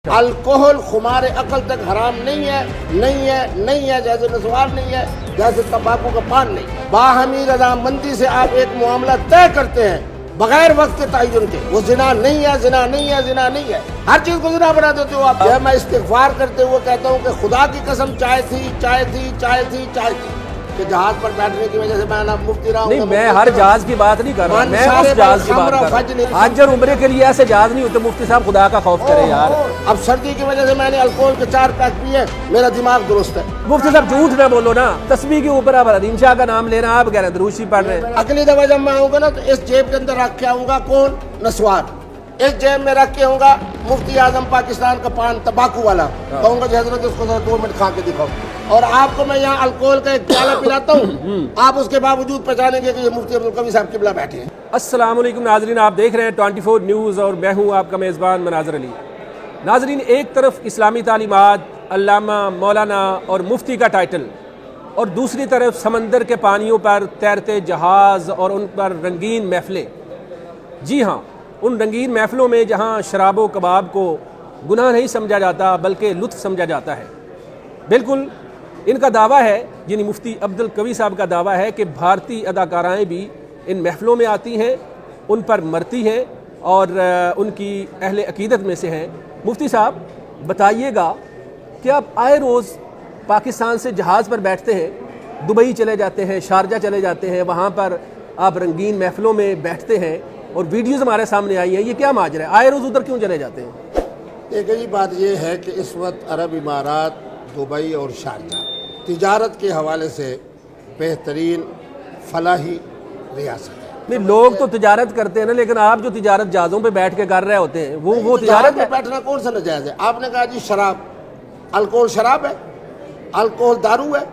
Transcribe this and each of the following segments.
Alcohol खुमार अकल तक हराम नहीं है जैसे नस्वार नहीं है, जैसे तंबाकू का पान नहीं है। बाहमी रजामंदी से आप एक मामला तय करते हैं बगैर वक्त के तयन के, वो जिना नहीं है, हर चीज को जिना बना देते हो आप। मैं इस्तिगफार करते हुए कहता हूँ कि खुदा की कसम चाय थी कि जहाज पर बैठने की वजह से मैं ना मुफ्ती रहा हूँ। नहीं, मैं हर जहाज की बात नहीं कर रहा, मैं उस जहाज की बात कर रहा हूँ। हज और उम्रे के लिए ऐसे जहाज नहीं होते। मुफ्ती साहब खुदा का खौफ करें यार। अब सर्दी की वजह से मैंने अल्कोहल के 4 पैक पिए, मेरा दिमाग दुरुस्त है। मुफ्ती साहब झूठ ना बोलो ना, तस्बीह के ऊपर आप हदीम शाह का नाम लेना, आप कह रहे हैं दरूशी पढ़ रहे हैं। अगली दफा जब मैं आऊंगा ना तो इस जेब के अंदर रख के आऊंगा कौन नस्वार, इस जेब में रख के आऊंगा मुफ्ती आजम पाकिस्तान का पान तंबाकू वाला, कहूंगा जी हजरत उसको 2 मिनट खा के दिखाओ। और आपको मैं यहाँ अल्कोहल का एक प्याला पिलाता हूँ, आप उसके बावजूद पहचानेंगे कि ये मुफ्ती अब्दुल कवी साहब किबला बैठे हैं। अस्सलाम वालेकुम नाजरीन, आप देख रहे हैं 24 न्यूज़ और मैं हूँ आपका मेज़बान मनाज़र अली। नाजरीन, एक तरफ इस्लामी तालीमात, अल्लामा, मौलाना और मुफ्ती का टाइटल, और दूसरी तरफ समंदर के पानियों पर तैरते जहाज़ और उन पर रंगीन महफिलें। जी हाँ, उन रंगीन महफिलों में जहाँ शराब व कबाब को गुनाह नहीं समझा जाता बल्कि लुत्फ़ समझा जाता है। बिल्कुल इनका दावा है, यानी मुफ्ती अब्दुल कवी साहब का दावा है कि भारतीय अदाकाराएँ भी इन महफिलों में आती हैं, उन पर मरती हैं और उनकी अहले अकीदत में से हैं। मुफ्ती साहब बताइएगा कि आप आए रोज़ पाकिस्तान से जहाज़ पर बैठते हैं, दुबई चले जाते हैं, शारजा चले जाते हैं, वहाँ पर आप रंगीन महफिलों में बैठते हैं और वीडियोज़ हमारे सामने आई हैं। ये क्या माजरा है, आए रोज़ उधर क्यों चले जाते हैं? एक ही बात ये है कि इस वक्त अरब इमारात, दुबई और शारजा तिजारत के हवाले से बेहतरीन फलाही रियासत है। नहीं, लोग तो तिजारत करते हैं ना, लेकिन आप जो तिजारत जहाज़ों पे बैठ के कर रहे होते हैं वो तिजारत है। बैठना कौन सा नाजायज़ है? आपने कहा जी शराब, अल्कोहल शराब है, अल्कोहल दारू है,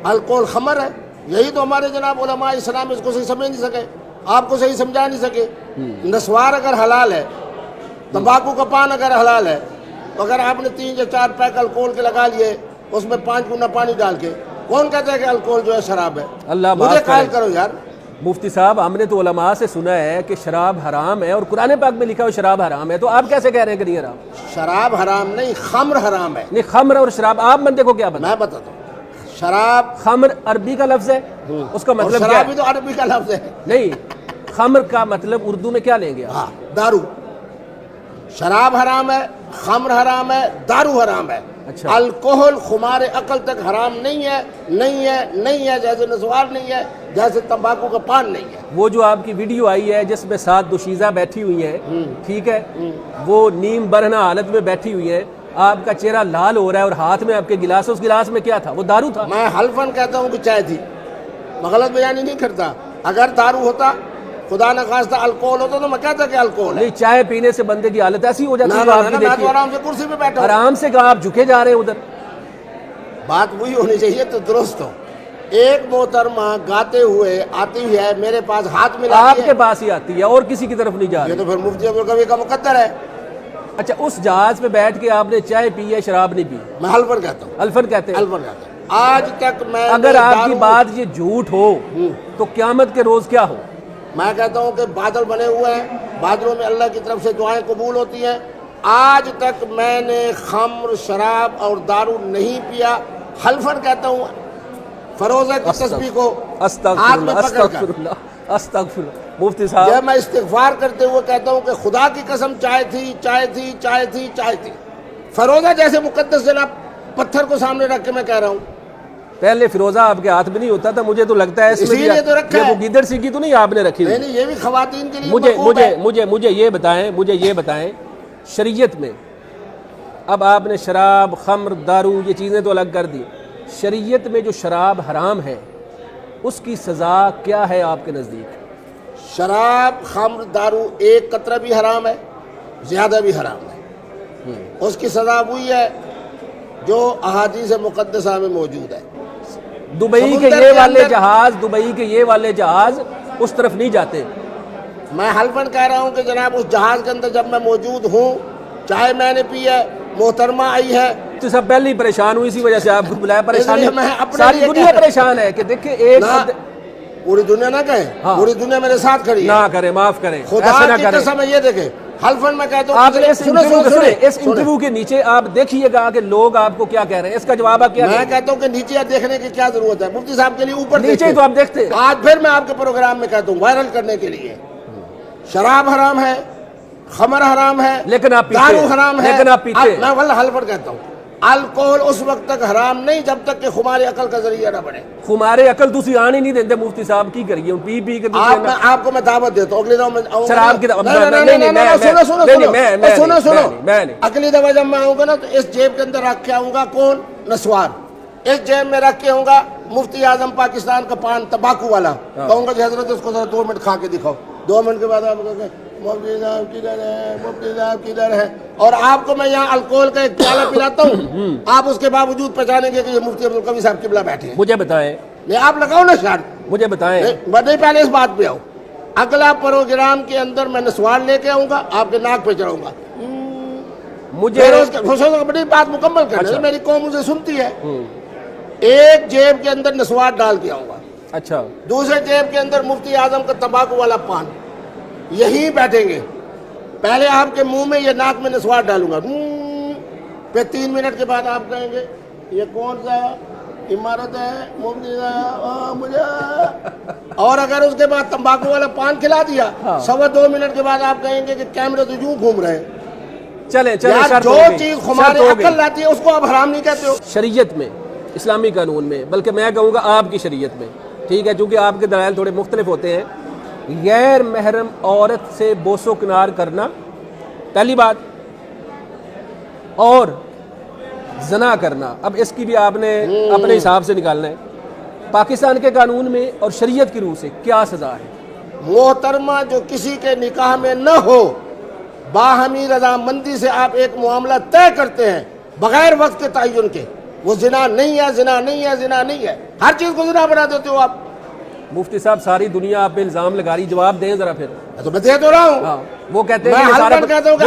अल्कोहल खमर है। यही तो हमारे जनाब उलमा इस्लाम इसको सही समझ नहीं सके, आपको सही समझा नहीं सके। नस्वार अगर हलाल है, तंबाकू का पान अगर हलाल है, तो अगर आपने 3 या 4 पैक अल्कोहल के लगा लिए, उसमें 5 गुना पानी डाल के, कौन कहता है कि अल्कोहल जो है शराब है? अल्लाह मुझे कायल करो यार। मुफ्ती साहब, हमने तो उलमा से सुना है कि शराब हराम है और कुरान पाक में लिखा है शराब हराम है, तो आप कैसे कह रहे हैं कि नहीं हराम? शराब हराम नहीं, खम्र हराम है। नहीं, खम्र और शराब आप बंदे को क्या पता? मैं बताता हूँ। शराब, खम्र अरबी का लफ्ज है, उसका मतलब क्या शराब भी तो अरबी का लफ्ज है। नहीं, खम्र का मतलब उर्दू में क्या लेंगे? हाँ, दारू। शराब हराम है, खम्र हराम है, दारू हराम है। अच्छा। अल्कोहल खुमार अकल तक हराम नहीं है जैसे नस्वार नहीं है, जैसे तंबाकू का पान नहीं है। वो जो आपकी वीडियो आई है जिसमें 7 दोशीज़ा बैठी हुई हैं, ठीक है, वो नीम बरहना हालत में बैठी हुई है, आपका चेहरा लाल हो रहा है और हाथ में आपके गिलास, उस गिलास में क्या था? वो दारू था। मैं हल्फन कहता हूँ कि चाय थी, मैं गलत बयानी नहीं करता। अगर दारू होता, खुदा न खास्ता अल्कोहल होता तो मैं कहता कि अल्कोहल है। नहीं, चाय पीने से बंदे की हालत ऐसी हो जाती है। मैं तो आराम से कुर्सी पे बैठा हूं। आराम से कहा, आप झुके जा रहे हैं उधर। बात वही होनी चाहिए तो दुरुस्त हो। एक मोहतरमा गाते हुए आती है मेरे पास, हाथ मिला आपके पास ही आती है और किसी की तरफ नहीं जा रही। ये तो फिर मुफ्ती अब्दुल कवी का मुकद्दर है। अच्छा, उस जहाज पे बैठ के आपने चाय पी है, शराब नहीं पी? मैं हल्फन कहता हूँ। अल्फन कहते हैं? हल्फन कहता हूँ। आज तक मैं, अगर आपकी बात ये झूठ हो तो क़यामत के रोज क्या हो? मैं कहता हूँ कि बादल बने हुए हैं, बादलों में अल्लाह की तरफ से दुआएं कबूल होती हैं। आज तक मैंने खम्र, शराब और दारू नहीं पिया। हल्फन कहता हूँ, फरोज़ा की तस्बीह को हाथ में पकड़कर। अस्तगफिरुल्लाह। मुफ्ती साहब, जब मैं इस्तिग़फ़ार करते हुए कहता हूँ कि खुदा की कसम चाय थी। फरोज़ा जैसे मुकद्दस जनाब पत्थर को सामने रख के मैं कह रहा हूँ। पहले फिरोजा आपके हाथ में नहीं होता था, मुझे तो लगता है इसमें तो रखा है। वो गिदड़ सी की तो नहीं आपने रखी? नहीं, ये भी खवातीन के लिए। मुझे ये बताएं, शरीयत में अब आपने शराब, खम्र, दारू ये चीज़ें तो अलग कर दी, शरीयत में जो शराब हराम है उसकी सज़ा क्या है आपके नज़दीक? शराब, खम्र, दारू एक कतरा भी हराम है, ज़्यादा भी हराम है। उसकी सज़ा वही है जो अहादीस मुक़द्दसा में मौजूद है। दुबई के ये वाले जहाज उस तरफ नहीं जाते। मैं हल्फन कह रहा हूँ कि जनाब उस जहाज के अंदर जब मैं मौजूद हूँ, चाहे मैंने पी है, मोहतरमा आई है, तो सब पहले ही परेशान हुई, इसी वजह से आपको बुलाया। परेशानी सारी दुनिया परेशान है कि देखिए एक पूरी दुनिया ना कहे, पूरी दुनिया मेरे साथ खड़ी ना करे, माफ करें, खुदा की कसम है। ये देखे हल्फन में कहता हूँ آپ اس इंटरव्यू के नीचे आप देखिएगा कि लोग आपको क्या कह रहे हैं, इसका जवाब आप क्या मैं कहता हूँ कि नीचे देखने की क्या जरूरत है, मुफ्ती साहब के लिए ऊपर नीचे देखिए। तो आप देखते हैं। आज फिर मैं आपके प्रोग्राम में कहता हूँ वायरल करने के लिए, शराब हराम है, खमर हराम है, लेकिन आप पीते दारू हैं। हराम है, लेकिन आप पीते हैं। मैं वल्लाह हल्फन कहता हूँ अल्कोहल उस वक्त तक हराम नहीं जब तक कि खुमारी अकल का जरिया ना बने। खुमारे अकल तुसी आने नहीं देते मुफ्ती साहब की करिए पी पी के आपको मैं दावत देता हूँ अगली दफा मैं आऊंगा शराब की सुनो अगली दफा जब मैं आऊंगा ना तो इस जेब के अंदर रख के आऊंगा कौन नस्वार, इस जेब में रख के आऊंगा मुफ्ती आजम पाकिस्तान का पान तंबाकू वाला, कहूंगा कि हजरत उसको जरा 2 मिनट खा के दिखाओ, 2 मिनट के बाद आप कहोगे मुफ्ती साहब किधर है, मुफ्ती साहब किधर है, और आपको मैं यहाँ अल्कोहल का एक प्याला पिलाता हूँ, आप उसके बावजूद पहचानेंगे कि ये मुफ्ती अब्दुल कवी साहब किबला बैठे हैं। मुझे बताएं, नहीं आप लगाओ ना शर्त, मुझे बताएं, नहीं पहले इस बात पे आओ, अगला प्रोग्राम के अंदर मैं नस्वार लेके आऊंगा, आपके नाक पे चढ़ाऊंगा, मुझे बड़ी बात मुकम्मल करना है, मेरी कौम मुझे सुनती है। एक जेब के अंदर नस्वार डाल के आऊंगा, अच्छा दूसरे जेब के अंदर मुफ्ती आजम का तंबाकू वाला पान, यही बैठेंगे, पहले आपके मुंह में ये नाक में नस्वार डालूंगा, फिर 3 मिनट के बाद आप कहेंगे ये कौन सा इमारत है मुफ्ती साहब मुझे, और अगर उसके बाद तंबाकू वाला पान खिला दिया, 2.25 मिनट के बाद आप कहेंगे कि कैमरे तो यूं घूम रहे हैं। चले जो चीज हमारे अकल लाती है उसको आप हराम नहीं कहते हो। शरीयत में, इस्लामी कानून में, बल्कि मैं कहूँगा आपकी शरीयत में, ठीक है, चूँकि आपके दलाइल थोड़े मुख्तलिफ होते हैं, गैर महरम औरत से बोसो किनार करना पहली बात, और जना करना, अब इसकी भी आपने अपने हिसाब से निकालना है, पाकिस्तान के कानून में और शरीयत की रूह से क्या सज़ा है। मोहतरमा जो किसी के निकाह में न हो, बाहमी रजामंदी से आप एक मामला तय करते हैं बगैर वक्त के तयन के, वो जिना नहीं है, जिना नहीं है, जिना नहीं है, हर चीज को जिना बना देते हो आप। मुफ्ती साहब सारी दुनिया आप पे इल्जाम लगा रही, जवाब दें जरा फिर। तो मैं दे तो रहा हूँ। वो कहते हैं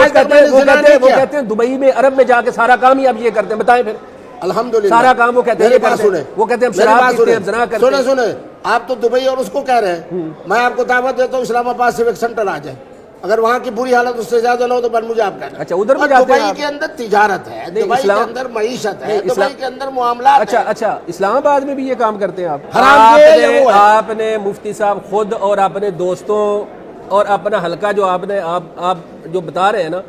कहते हैं दुबई में अरब में जाके सारा काम ही आप ये करते हैं, बताएं फिर। अल्हम्दुलिल्लाह सारा काम वो कहते हैं, वो कहते हैं शराब पीते हैं, जना करते हैं। सुने आप तो दुबई और उसको कह रहे हैं, मैं आपको दावत देता हूँ इस्लामाबाद सिविक सेंटर आ जाए, अगर वहाँ की बुरी हालत उससे ज्यादा ना हो तो बस मुझे आप कहना। अच्छा उधर भी जाते हैं। दुबई के अंदर तिजारत है, दुबई के अंदर मईशत है, दुबई के अंदर मामला। अच्छा इस्लामाबाद में भी ये काम करते हैं आप। आपने मुफ्ती साहब खुद और अपने दोस्तों और अपना हलका जो आपने आप जो बता रहे हैं ना,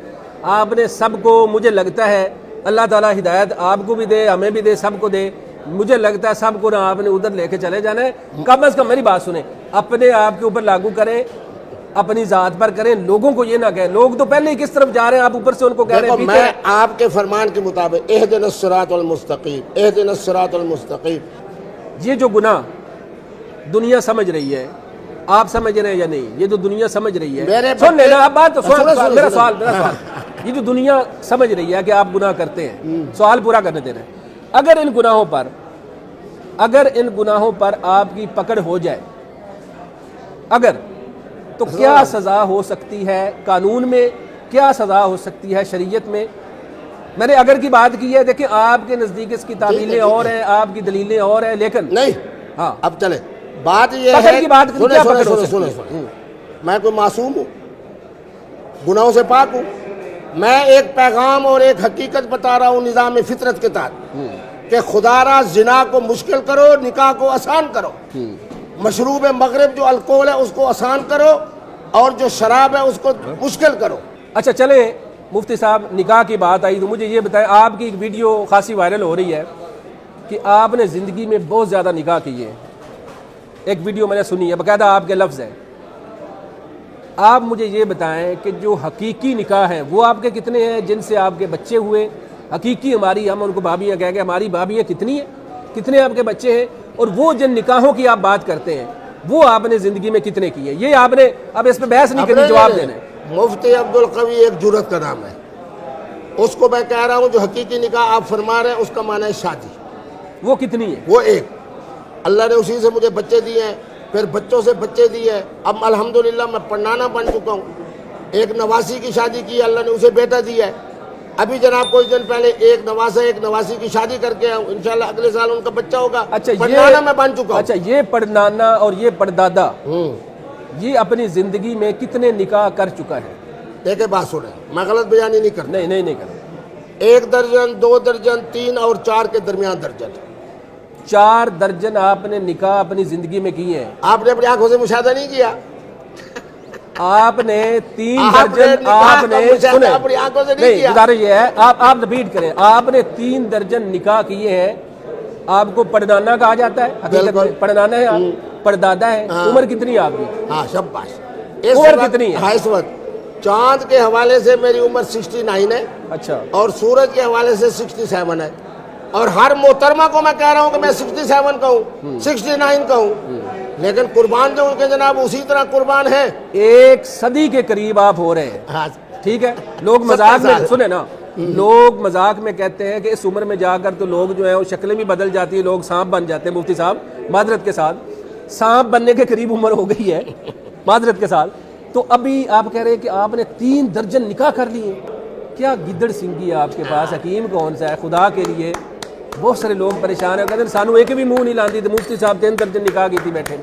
आपने सबको, मुझे लगता है अल्लाह ताला हिदायत आपको भी दे, हमें भी दे, सबको दे, मुझे लगता है सबको ना आपने उधर लेके चले जाना है। कम से कम मेरी बात सुने, अपने आप के ऊपर लागू करें, अपनी जात पर करें, लोगों को ये ना कहें। लोग तो पहले ही किस तरफ जा रहे हैं, आप ऊपर से उनको कह रहे हैं। मैं आपके फरमान के मुताबिक इहदिनस सिरातल मुस्तकीम, इहदिनस सिरातल मुस्तकीम, ये जो गुनाह दुनिया समझ रही है, आप समझ रहे हैं या नहीं, ये जो दुनिया समझ रही है, सुन लेना आप बात, मेरा सवाल ये जो दुनिया समझ रही है कि आप गुनाह करते हैं, सवाल पूरा करने दे रहे हैं, अगर इन गुनाहों पर आपकी पकड़ हो जाए, अगर, तो क्या सज़ा हो सकती है कानून में, क्या सज़ा हो सकती है शरीयत में। मैंने अगर की बात की है, देखिए आपके नज़दीक इसकी तावीलें और हैं, आपकी दलीलें और हैं, लेकिन नहीं, हाँ अब चले बात ये है की बात, सुने, मैं कोई मासूम हूँ, गुनाहों से पाक हूँ, मैं एक पैगाम और एक हकीकत बता रहा हूँ निज़ाम फितरत के तहत कि खुदारा जिना को मुश्किल करो, निकाह को आसान करो, मशरूब मगरिब जो अल्कोहल है उसको आसान करो, और जो शराब है उसको मुश्किल करो। अच्छा चले मुफ्ती साहब, निकाह की बात आई तो मुझे ये बताएं, आपकी एक वीडियो खासी वायरल हो रही है कि आपने ज़िंदगी में बहुत ज़्यादा निकाह किए हैं। एक वीडियो मैंने सुनी है, बाकायदा आपके लफ्ज़ हैं। आप मुझे ये बताएं कि जो हकीकी निकाह हैं वो आपके कितने हैं, जिनसे आपके बच्चे हुए, हकीकी हमारी, हम उनको भाभियाँ कह के हमारी भाभियाँ कितनी हैं, कितने आपके बच्चे हैं, और वो जिन निकाहों की आप बात करते हैं वो आपने ज़िंदगी में कितने किए, ये आपने, अब इस पर बहस नहीं करनी, जवाब देना है। मुफ्ती अब्दुल कवी एक जुरत का नाम है, उसको मैं कह रहा हूँ जो हकीकी निकाह आप फरमा रहे हैं उसका माना है शादी। वो कितनी है? वो एक, अल्लाह ने उसी से मुझे बच्चे दिए हैं, फिर बच्चों से बच्चे दिए हैं, अब अल्हम्दुलिल्लाह मैं पढ़नाना बन चुका हूँ। एक नवासी की शादी की, अल्लाह ने उसे बेटा दिया है। अभी जनाब कुछ दिन पहले एक नवासी की शादी करके आऊँ, इंशाल्लाह अगले साल उनका बच्चा होगा। अच्छा, पढ़नाना मैं बन चुका हूँ। अच्छा, ये पढ़नाना और ये पढ़दादा ये अपनी जिंदगी में कितने निकाह कर चुका है? دیکھیں بات سنیں، میں غلط بیانی نہیں کرتا. نہیں کریں. 1 درجن 2 درجن 3 اور 4 کے درمیان درجن. 4 درجن آپ نے نکاح اپنی زندگی میں کیے ہیں. آپ نے اپنی آنکھوں سے مشاہدہ نہیں کیا. آپ نے 3 درجن آپ نے سنیں اپنی آنکھوں سے نہیں نہیں کیا. گزارش یہ ہے آپ رپیٹ کریں. آپ نے 3 درجن نکاح کیے ہیں. آپ کو پڑدانا کہا جاتا ہے حقیقت میں. پڑدانا ہے آپ پردادا ہے. عمر کتنی ہے آپ کی؟ ہاں شاباش. عمر کتنی ہے؟ اس وقت چاند کے حوالے سے میری عمر 69 ہے. اچھا. اور سورج کے حوالے سے 67 ہے. اور ہر محترمہ کو میں کہہ رہا ہوں کہ میں 67 کا ہوں 69 کا ہوں. لیکن قربان جو ان کے جناب اسی طرح قربان ہیں. 1 صدی کے قریب آپ ہو رہے ہیں. ہاں ٹھیک ہے. لوگ مذاق میں سنیں نا، لوگ مذاق میں کہتے ہیں کہ اس عمر میں جا کر تو لوگ جو ہیں وہ شکلیں بھی بدل جاتی ہیں، لوگ سانپ بن جاتے ہیں. مفتی صاحب معذرت کے ساتھ سانپ بننے کے قریب عمر ہو گئی ہے معذرت کے ساتھ. تو ابھی آپ کہہ رہے ہیں کہ آپ نے 3 درجن نکاح کر لیے. کیا گدڑ سنگھی ہے آپ کے پاس؟ حکیم کون سا ہے خدا کے لیے؟ بہت سارے لوگ پریشان ہیں، کہتے ہیں سانو ایک بھی منہ نہیں لاندی. تو مفتی صاحب 3 درجن نکاح کی تھی بیٹھے.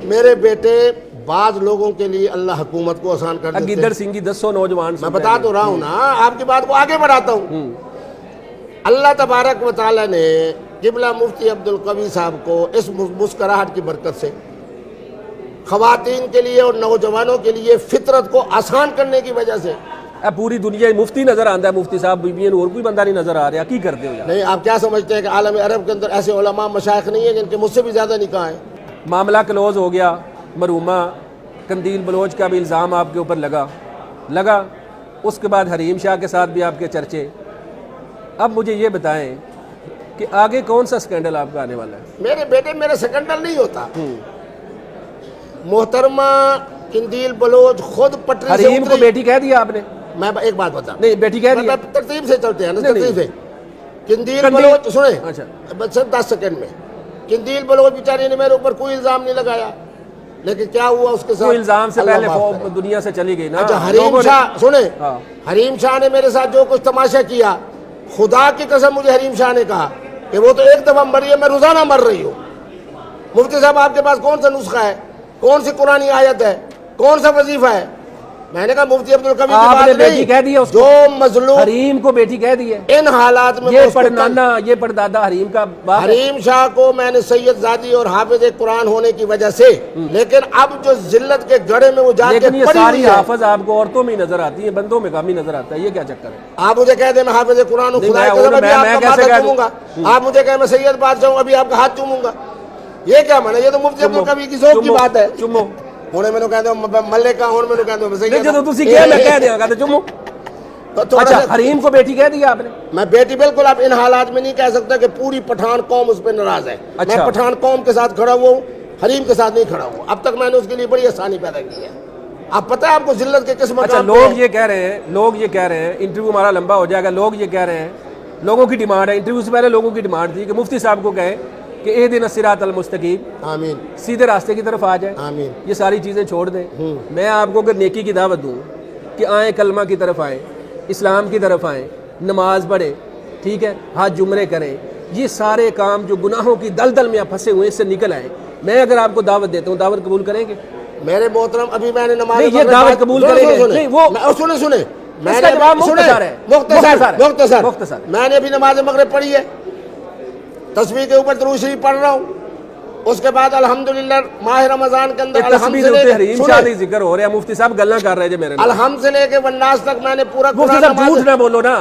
میرے بیٹے بعض لوگوں کے لیے اللہ حکومت کو آسان کر دیتے گدڑ سنگھی 10 نوجوان میں بتا تو رہا ہوں نا، آپ کی بات کو آگے بڑھاتا ہوں. اللہ تبارک و تعالی نے قبلہ مفتی عبدالقوی صاحب کو اس مسکراہٹ کی برکت سے خواتین کے لیے اور نوجوانوں کے لیے فطرت کو آسان کرنے کی وجہ سے پوری دنیا مفتی نظر آتا ہے. مفتی صاحب بیوی اور کوئی بندہ نہیں نظر آ رہا. کی کرتے ہو یار؟ نہیں، آپ کیا سمجھتے ہیں کہ عالم عرب کے اندر ایسے علماء مشائخ نہیں ہیں جن کے مجھ سے بھی زیادہ نکاح ہیں؟ معاملہ کلوز ہو گیا. مرحومہ قندیل بلوچ کا بھی الزام آپ کے اوپر لگا. اس کے بعد حریم شاہ کے ساتھ بھی آپ کے چرچے. اب مجھے یہ بتائیں کہ آگے کون سا سکینڈل آپ کا آنے والا ہے؟ میرے بیٹے میرا سکینڈل نہیں ہوتا. محترمہ قندیل بلوچ خود پٹری سے حریم کو بیٹی کہہ دیا آپ نے؟ میں ایک بات بتا نہیں بیٹی کہہ دیا. ترتیب سے چلتے ہیں نا، نہیں، ترتیب سے. قندیل بلوچ سنیں اچھا بس 10 سیکنڈ میں. قندیل بلوچ بیچاری نے میرے اوپر کوئی الزام نہیں لگایا، لیکن کیا ہوا اس کے ساتھ؟ کوئی الزام سے اللہ پہلے معاف کرے. دنیا سے چلی گئی نا. اچھا حریم شاہ سنیں، ہاں. حریم شاہ نے میرے ساتھ جو کچھ تماشا کیا، خدا کی قسم مجھے حریم شاہ نے کہا کہ وہ تو ایک دفعہ مری ہے، میں روزانہ مر رہی ہوں. مفتی صاحب آپ کے پاس کون سا نسخہ ہے؟ کون سی قرآنی آیت ہے؟ کون سا وظیفہ ہے؟ میں نے کہا مفتی عبدالقوی کی بات بیٹی کہہ دیا اس کو. جو مظلوم حریم کو بیٹی کہہ دی ہے. ان حالات میں یہ پڑنانا یہ پردادا حریم کا باپ ہے. حریم شاہ کو میں نے سید زادی اور حافظ قرآن ہونے کی وجہ سے، لیکن اب جو ذلت کے گڑھے میں وہ جا کے لیکن یہ پڑی ساری ہوئی ہے. حافظ آپ کو عورتوں میں نظر آتی ہیں، بندوں میں کم ہی نظر آتا ہے. یہ کیا چکر ہے؟ آپ مجھے کہہ دیں میں حافظ قرآن ہوں، خدا کی قسم ابھی آپ کا ماتھا چوموں گا. آپ مجھے کہیں میں سید بادشاہ ہوں، ابھی آپ کا ہاتھ چوموں گا. یہ کیا مانا؟ یہ تو مفتی عبدالقوی کی ذوق کی بات ہے. چمو ہونے میں کہہ دو ملے کا، ہونے میں کہہ دو سید. جب تسی کہہ میں کہہ دیا گا تو چمو. اچھا حریم کو بیٹی کہہ دیا آپ نے؟ میں بیٹی بالکل آپ ان حالات میں نہیں کہہ سکتا کہ پوری پٹھان قوم اس پہ ناراض ہے. میں پٹھان قوم کے ساتھ کھڑا ہوا ہوں، حریم کے ساتھ نہیں کھڑا ہوا. اب تک میں نے اس کے لیے بڑی آسانی پیدا کی ہے. آپ پتہ ہے آپ کو ذلت کے کس مقام پہ. لوگ یہ کہہ رہے ہیں انٹرویو ہمارا لمبا ہو جائے گا. لوگ یہ کہہ رہے ہیں، لوگوں کی ڈیمانڈ ہے، انٹرویو سے پہلے لوگوں کی ڈیمانڈ تھی کہ مفتی صاحب کو کہیں کہ اہدنا الصراط المستقیم، آمین، سیدھے راستے کی طرف آ جائیں. آمین. یہ ساری چیزیں چھوڑ دیں. میں آپ کو اگر نیکی کی دعوت دوں کہ آئیں کلمہ کی طرف آئیں، اسلام کی طرف آئیں، نماز پڑھیں، ٹھیک ہے، حج عمرے کریں، یہ سارے کام جو گناہوں کی دلدل میں آپ پھنسے ہوئے اس سے نکل آئیں. میں اگر آپ کو دعوت دیتا ہوں، دعوت قبول کریں گے؟ میرے محترم ابھی میں نے نماز نہیں، یہ دعوت قبول کریں گے؟ نہیں، وہ سنیں اس کا جواب مختصر ہے. مختصر. میں نے ابھی نماز مغرب پڑھی ہے، تسبیح کے اوپر درود شریف پڑھ رہا ہوں. اس کے بعد الحمدللہ ماہ رمضان کے اندر تسبیح سے حریم شاہ نہیں ذکر ہو رہا ہے. مفتی صاحب گلاں کر رہے ہیں میرے نال. الحمد سے لے کے والناس تک میں نے پورا مفتی صاحب جھوٹ نہ بولو نا.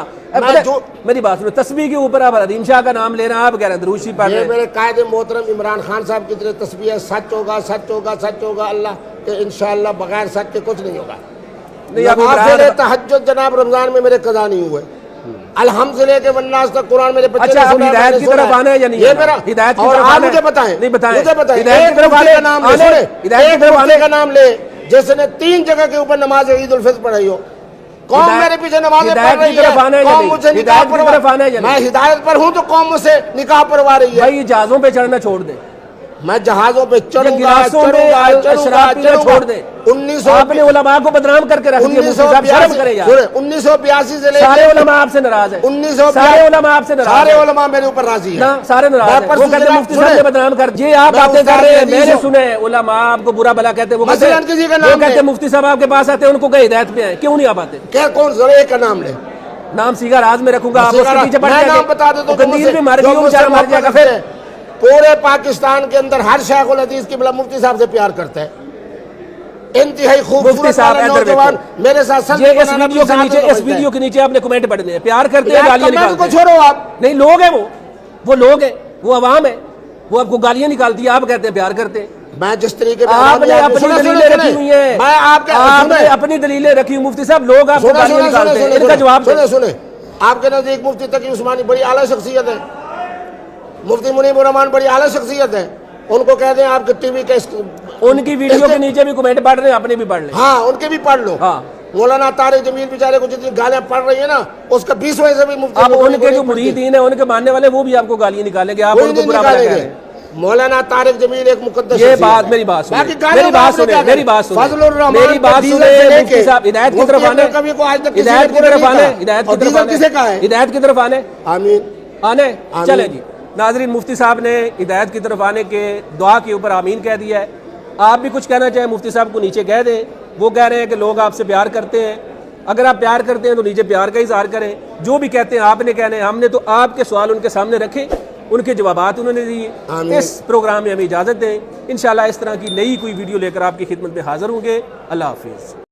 میری بات سنو، تسبیح کے اوپر آپ حریم شاہ کا نام لے رہے ہیں، آپ کہہ رہے ہیں درود شریف پڑھ رہے ہیں. یہ میرے قائد محترم عمران خان صاحب کی طرح تسبیح ہے. سچ ہوگا، سچ ہوگا، سچ ہوگا اللہ کہ انشاءاللہ بغیر سچ کے کچھ نہیں ہوگا. نوافل تہجد جناب رمضان میں میرے قضا نہیں ہوئے. الحمد سے لے کے والناس تک قرآن میرے بچے اچھا اب ہدایت کی طرف آنا ہے یا نہیں؟ یہ میرا ہدایت کی اور طرف آپ آنا ہے. مجھے بتائیں، نہیں بتائیں ہدایت کی طرف آنے کا نام لے. ایک مفتی کا نام لے جس نے 3 جگہ کے اوپر نماز عید الفطر پڑھائی ہو. قوم میرے پیچھے نمازیں پڑھ رہی ہے، قوم مجھ سے نکاح پڑھوا. میں ہدایت پر ہوں تو قوم مجھ سے نکاح پڑھوا رہی ہے. بھائی جہازوں پہ چڑھنا چھوڑ دیں. میں جہازوں پہ چڑھوں گا گلاسوں میں شراب پینا چھوڑ دیں. آپ نے علماء کو بدنام کر کے رکھ دیا. مفتی صاحب شرم کریں یار. 1982 سے لے سارے کے علماء آپ سے ناراض ہیں. 1982 سارے علماء آپ سے ناراض سارے ہیں. علماء میرے اوپر راضی ہیں. نا سارے ناراض ہیں. وہ کہتے ہیں مفتی صاحب نے بدنام کر یہ آپ میں باتیں کر استاد رہے ہیں. حدیث میں نے ہوں. سنے علماء آپ کو برا بھلا کہتے ہیں. وہ مثلاً کسی کا نام کہتے ہیں لیں. مفتی صاحب آپ کے پاس آتے ہیں ان کو کہ ہدایت پہ ہیں. کیوں نہیں آپ آتے؟ کیا کون ذرا ایک کا نام لے. نام سیگا راز میں رکھوں گا. آپ اس کے پیچھے پڑ میں جائیں نام بتا دیتا ہوں. قندیل میں مر گئی بیچارہ مر جائے گا. پھر پورے پاکستان کے اندر ہر شیخ الحدیث کی بلا مفتی صاحب سے پیار کرتا ہے. انتہائی مفتی خوبصورت صاحب والا ادھر نوجوان دیکھو. میرے ساتھ یہ اس ویڈیو کے نیچے آپ نے کمنٹ پڑھنے ہیں. پیار کرتے ہیں گالیاں نکالتے کو ہیں. چھوڑو آپ. نہیں لوگ ہیں وہ لوگ ہیں وہ عوام ہے. وہ آپ کو گالیاں نکالتی ہے. آپ کہتے ہیں پیار کرتے ہیں. میں جس طریقے آپ نے اپنی دلیلیں رکھی ہوئی ہیں. میں آپ نے اپنی دلیلیں رکھی. مفتی صاحب لوگ آپ کو گالیاں نکالتے ہیں. ان کا جواب دیں. سنیں آپ کے نزدیک مفتی تقی عثمانی بڑی اعلیٰ شخصیت ہے. مفتی منیب الرحمان بڑی اعلیٰ شخصیت ہے. ان کو کہہ دیں آپ کے ٹی وی کے ان کی ویڈیو کے نیچے بھی کمنٹ پڑھ رہے ہیں. اپنے بھی پڑھ لیں. ہاں ان کے بھی پڑھ لو. ہاں مولانا طارق جمیل بیچارے کو جتنی گالیاں پڑھ رہی ہیں نا اس کا 20 سے بھی مفتی. اب ان کے جو مریدین ہیں ان کے ماننے والے وہ بھی آپ کو گالیاں نکالیں گے. آپ ان کو برا بھلا کہہ رہے ہیں. مولانا طارق جمیل ایک مقدس یہ بات میری بات سنیں. میری بات سنیں. میری بات سنیں. فضل الرحمان میری بات سنیں. مفتی صاحب ہدایت کی طرف آنے. ہدایت کی طرف آنے. ہدایت کی طرف آنے. کسے کہا ہے؟ ہدایت کی طرف آنے. آمین آنے. چلیں جی ناظرین مفتی صاحب نے ہدایت کی طرف آنے کے دعا کے اوپر آمین کہہ دیا ہے. آپ بھی کچھ کہنا چاہیں مفتی صاحب کو نیچے کہہ دیں. وہ کہہ رہے ہیں کہ لوگ آپ سے پیار کرتے ہیں. اگر آپ پیار کرتے ہیں تو نیچے پیار کا اظہار کریں. جو بھی کہتے ہیں آپ نے کہنے. ہم نے تو آپ کے سوال ان کے سامنے رکھے. ان کے جوابات انہوں نے دیے. اس پروگرام میں ہمیں اجازت دیں. انشاءاللہ اس طرح کی نئی کوئی ویڈیو لے کر آپ کی خدمت میں حاضر ہوں گے. اللہ حافظ.